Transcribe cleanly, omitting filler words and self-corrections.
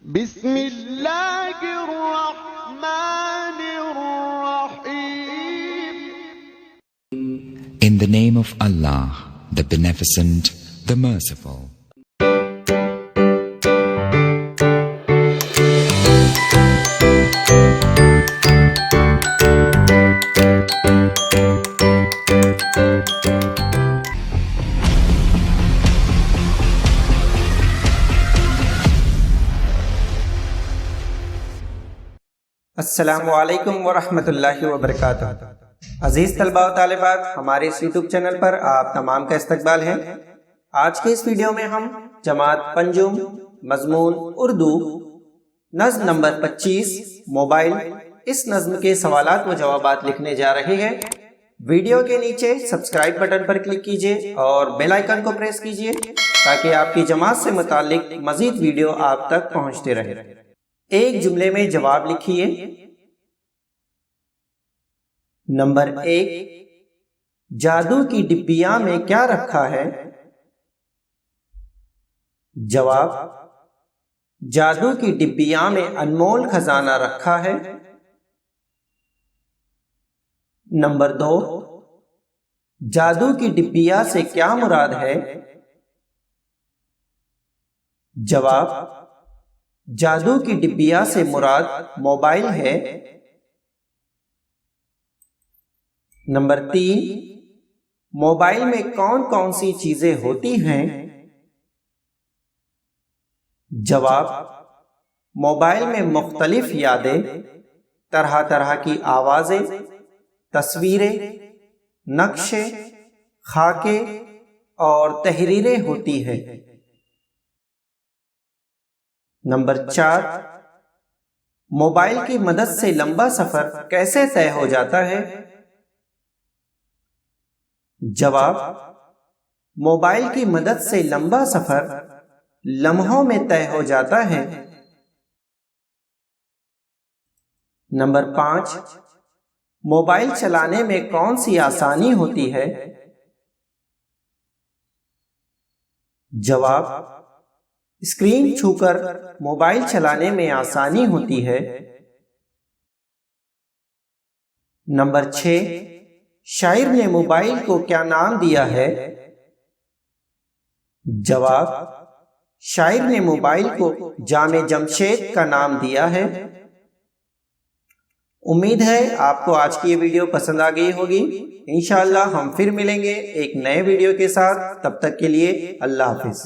बिस्मिल्लाहिर्रहमानिर्रहीम। In the name of Allah, the Beneficent, the Merciful. अस्सलामुअलैकुम वरहमतुल्लाहि वबरकातुहू। अजीज़ तलबा व तालिबात, हमारे इस यूट्यूब चैनल पर आप तमाम का इस्तकबाल है। आज के इस वीडियो में हम जमात पंजुम मजमून उर्दू नज़्म नंबर 25 मोबाइल, इस नज़्म के सवालात व जवाबात लिखने जा रहे हैं। वीडियो के नीचे सब्सक्राइब बटन पर क्लिक कीजिए और बेल आइकन को प्रेस कीजिए ताकि आपकी जमात से मुताल्लिक मजीद वीडियो आप तक पहुँचते रहे। एक जुमले में जवाब लिखिए। नंबर 1, जादू की डिब्बिया में क्या रखा है? जवाब, जादू की डिब्बिया में अनमोल खजाना रखा है। नंबर 2, जादू की डिब्बिया से क्या मुराद है? जवाब, जादू की डिब्बिया से मुराद मोबाइल है। नंबर 3, मोबाइल में कौन कौन सी चीजें होती हैं? जवाब, मोबाइल में मुख्तलिफ यादें, तरह तरह की आवाजें, तस्वीरें, नक्शे, खाके और तहरीरें होती हैं। नंबर 4, मोबाइल की मदद से लंबा सफर कैसे तय हो जाता है? जवाब, मोबाइल की मदद से लंबा सफर लम्हों में तय हो जाता है। नंबर 5, मोबाइल चलाने में कौन सी आसानी होती है? जवाब, स्क्रीन छूकर मोबाइल चलाने में आसानी होती है। नंबर 6, शायर ने मोबाइल को क्या नाम दिया है? जवाब, शायर ने मोबाइल को जामे जमशेद का नाम दिया है। उम्मीद है आपको आज की ये वीडियो पसंद आ गई होगी। इंशाअल्लाह हम फिर मिलेंगे एक नए वीडियो के साथ। तब तक के लिए अल्लाह हाफिज।